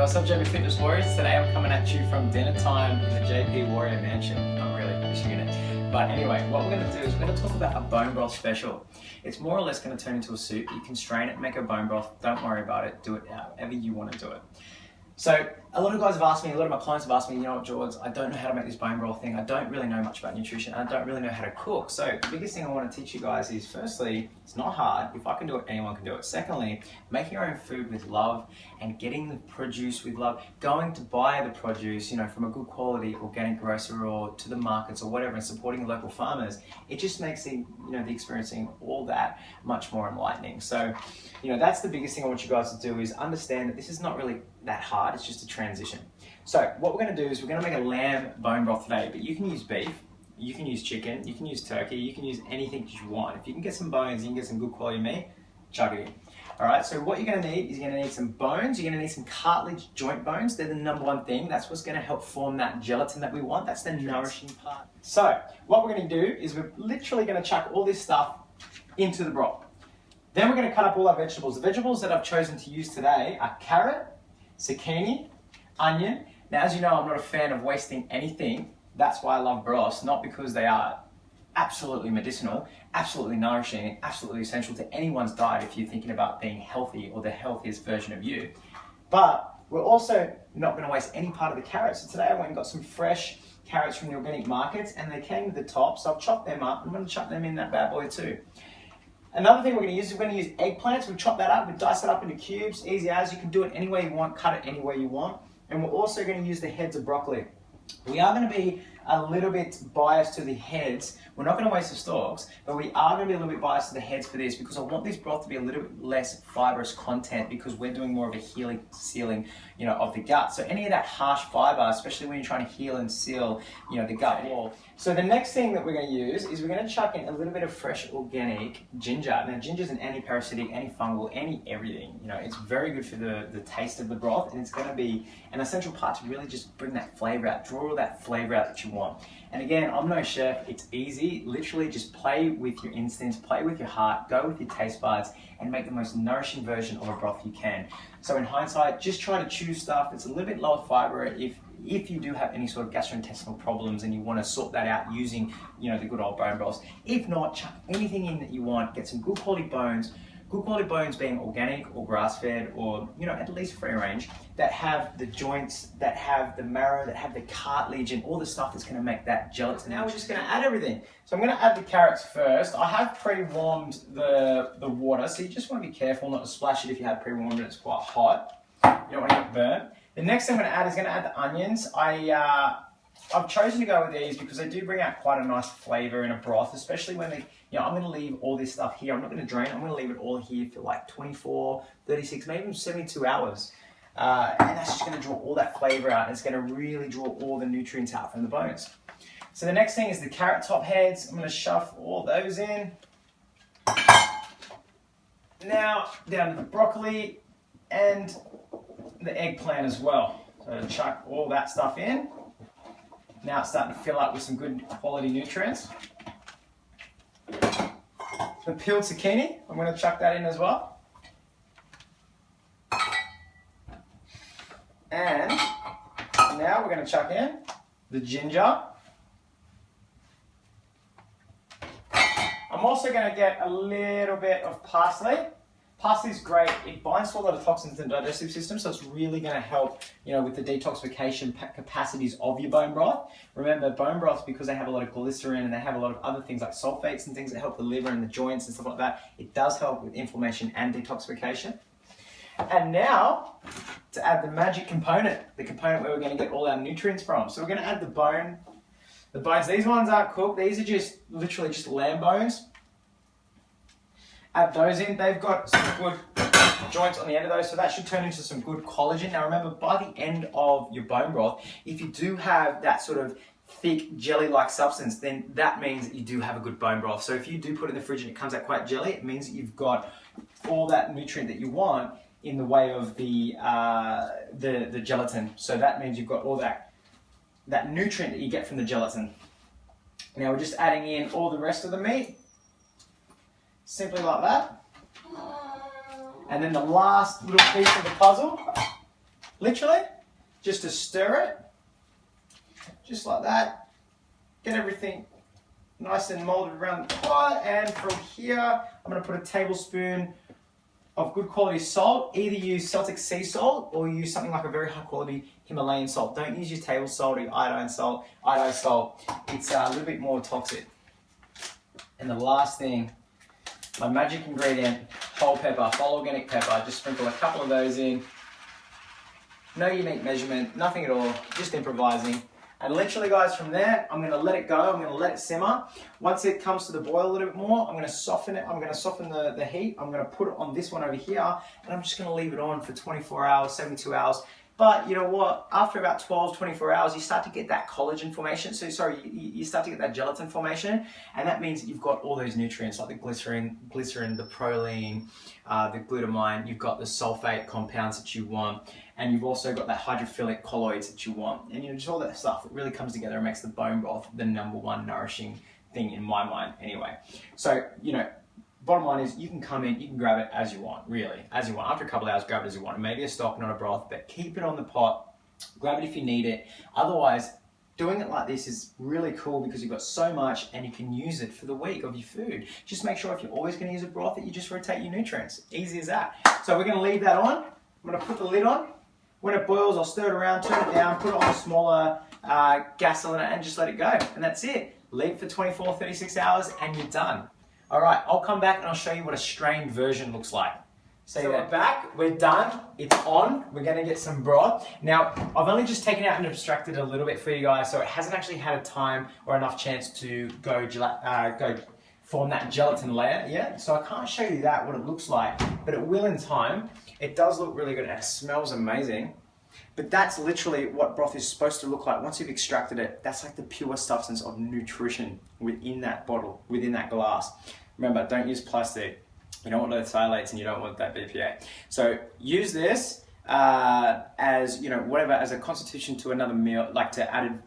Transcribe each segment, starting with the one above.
what's up, JP Fitness Warriors? Today I'm coming at you from dinner time in the JP Warrior Mansion. I'm really missing it. But anyway, what we're going to do is we're going to talk about a bone broth special. It's more or less going to turn into a soup. You can strain it, make a bone broth. Don't worry about it. Do it however you want to do it. So a lot of guys have asked me, a lot of my clients have asked me, you know what, George, I don't know how to make this bone broth thing. I don't really know much about nutrition. I don't really know how to cook. So the biggest thing I want to teach you guys is, firstly, it's not hard. If I can do it, anyone can do it. Secondly, making your own food with love and getting the produce with love, going to buy the produce, you know, from a good quality organic grocer or to the markets or whatever, and supporting local farmers. It just makes the experiencing all that much more enlightening. So, that's the biggest thing I want you guys to do, is understand that this is not really that hard. It's just a transition. So what we're going to do is we're going to make a lamb bone broth today, but you can use beef, you can use chicken, you can use turkey, you can use anything that you want. If you can get some bones, you can get some good quality meat, chuck it in. All right, so what you're going to need is you're going to need some bones, you're going to need some cartilage joint bones. They're the number one thing. That's what's going to help form that gelatin that we want. That's the nourishing part. So what we're going to do is we're literally going to chuck all this stuff into the broth. Then we're going to cut up all our vegetables. The vegetables that I've chosen to use today are carrot, zucchini, onion. Now, as you know, I'm not a fan of wasting anything. That's why I love broths, not because they are absolutely medicinal, absolutely nourishing, absolutely essential to anyone's diet if you're thinking about being healthy or the healthiest version of you. But we're also not going to waste any part of the carrots. So today I went and got some fresh carrots from the organic markets, and they came with the top, so I've chopped them up. I'm going to chuck them in that bad boy too. Another thing we're going to use is we're going to use eggplants. We chop that up, we dice it up into cubes, easy as. You can do it any way you want, cut it any way you want. And we're also going to use the heads of broccoli. We are going to be a little bit biased to the heads. We're not going to waste the stalks, but we are going to be a little bit biased to the heads for this, because I want this broth to be a little bit less fibrous content, because we're doing more of a healing, sealing, of the gut. So any of that harsh fiber, especially when you're trying to heal and seal, the gut wall. So the next thing that we're going to use is we're going to chuck in a little bit of fresh organic ginger. Now, ginger is an anti-parasitic, antifungal, everything. It's very good for the taste of the broth, and it's going to be an essential part to really just bring that flavor out, draw all that flavor out that you want. And again, I'm no chef. It's easy. Literally just play with your instincts, play with your heart, go with your taste buds, and make the most nourishing version of a broth you can. So in hindsight, just try to choose stuff that's a little bit lower fiber if you do have any sort of gastrointestinal problems and you want to sort that out using, the good old bone broths. If not, chuck anything in that you want. Get some good quality bones. Good quality bones being organic or grass-fed or, at least free range, that have the joints, that have the marrow, that have the cartilage and all the stuff that's going to make that gelatin. Now we're just going to add everything. So I'm going to add the carrots first. I have pre-warmed the water, so you just want to be careful not to splash it if you have pre-warmed it. It's quite hot. You don't want to get burnt. The next thing I'm going to add is going to add the onions. I've chosen to go with these because they do bring out quite a nice flavor in a broth, especially when they, I'm going to leave all this stuff here. I'm not going to drain it. I'm going to leave it all here for like 24, 36, maybe even 72 hours. And that's just going to draw all that flavor out. And it's going to really draw all the nutrients out from the bones. So the next thing is the carrot top heads. I'm going to shove all those in. Now down to the broccoli and the eggplant as well. So chuck all that stuff in. Now it's starting to fill up with some good quality nutrients. The peeled zucchini, I'm going to chuck that in as well. And now we're going to chuck in the ginger. I'm also going to get a little bit of parsley. Parsley is great. It binds to a lot of toxins in the digestive system, so it's really going to help, with the detoxification capacities of your bone broth. Remember, bone broths, because they have a lot of glycerin and they have a lot of other things like sulfates and things that help the liver and the joints and stuff like that, it does help with inflammation and detoxification. And now, to add the magic component, the component where we're going to get all our nutrients from. So we're going to add the bone. The bones, these ones aren't cooked. These are just literally just lamb bones. Add those in. They've got some good joints on the end of those, so that should turn into some good collagen. Now remember, by the end of your bone broth, if you do have that sort of thick jelly-like substance, then that means that you do have a good bone broth. So if you do put it in the fridge and it comes out quite jelly, it means that you've got all that nutrient that you want in the way of the gelatin. So that means you've got all that nutrient that you get from the gelatin. Now we're just adding in all the rest of the meat. Simply like that. And then the last little piece of the puzzle literally, just to stir it, just like that. Get everything nice and molded around the pot, and from here, I'm going to put a tablespoon of good quality salt. Either use Celtic sea salt or use something like a very high quality Himalayan salt. Don't use your table salt or your iodine salt. Iodine salt, it's a little bit more toxic. And the last thing, my magic ingredient, whole pepper, whole organic pepper. Just sprinkle a couple of those in. No unique measurement, nothing at all, just improvising. And literally, guys, from there, I'm going to let it go. I'm going to let it simmer. Once it comes to the boil a little bit more, I'm going to soften it. I'm going to soften the heat. I'm going to put it on this one over here, and I'm just going to leave it on for 24 hours, 72 hours. But you know what? After about 12, 24 hours, you start to get that collagen formation. So sorry, you start to get that gelatin formation, and that means that you've got all those nutrients like the glycerin, the proline, the glutamine. You've got the sulfate compounds that you want, and you've also got that hydrophilic colloids that you want. And you know, just all that stuff that really comes together and makes the bone broth the #1 nourishing thing in my mind. Anyway, so you know. Bottom line is you can come in, you can grab it as you want, really, as you want. After a couple of hours, grab it as you want. Maybe a stock, not a broth, but keep it on the pot. Grab it if you need it. Otherwise, doing it like this is really cool because you've got so much and you can use it for the week of your food. Just make sure if you're always going to use a broth that you just rotate your nutrients. Easy as that. So we're going to leave that on. I'm going to put the lid on. When it boils, I'll stir it around, turn it down, put it on a smaller gas cylinder and just let it go. And that's it. Leave it for 24, 36 hours and you're done. All right, I'll come back and I'll show you what a strained version looks like. So we're back, we're done, it's on. We're gonna get some broth. Now, I've only just taken out and abstracted a little bit for you guys, so it hasn't actually had a time or enough chance to go form that gelatin layer yet. So I can't show you that, what it looks like, but it will in time. It does look really good and it smells amazing. But that's literally what broth is supposed to look like. Once you've extracted it, that's like the pure substance of nutrition within that bottle, within that glass. Remember, don't use plastic. You don't want those phthalates and you don't want that BPA. So use this as, you know, whatever, as a constitution to another meal, like to added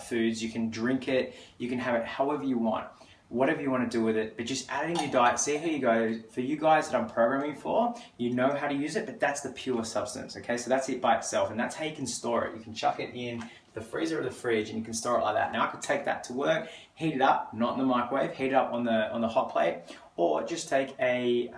foods. You can drink it, you can have it however you want. Whatever you want to do with it, but just add it in your diet, see how you go. For you guys that I'm programming for, you know how to use it, but that's the pure substance, okay? So that's it by itself, and that's how you can store it. You can chuck it in the freezer or the fridge, and you can store it like that. Now I could take that to work, heat it up, not in the microwave, heat it up on the hot plate, or just take a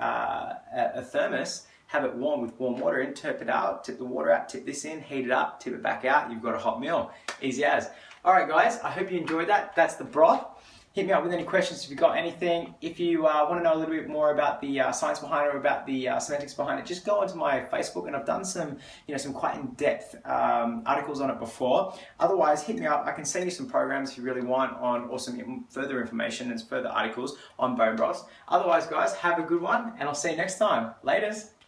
thermos, have it warm with warm water in, tip it out, tip the water out, tip this in, heat it up, tip it back out, you've got a hot meal. Easy as. All right, guys, I hope you enjoyed that. That's the broth. Hit me up with any questions if you've got anything. If you want to know a little bit more about the science behind it or about the semantics behind it, just go onto my Facebook, and I've done some, some quite in-depth articles on it before. Otherwise, hit me up. I can send you some programs if you really want on, or some further information and further articles on bone broths. Otherwise, guys, have a good one, and I'll see you next time. Laters.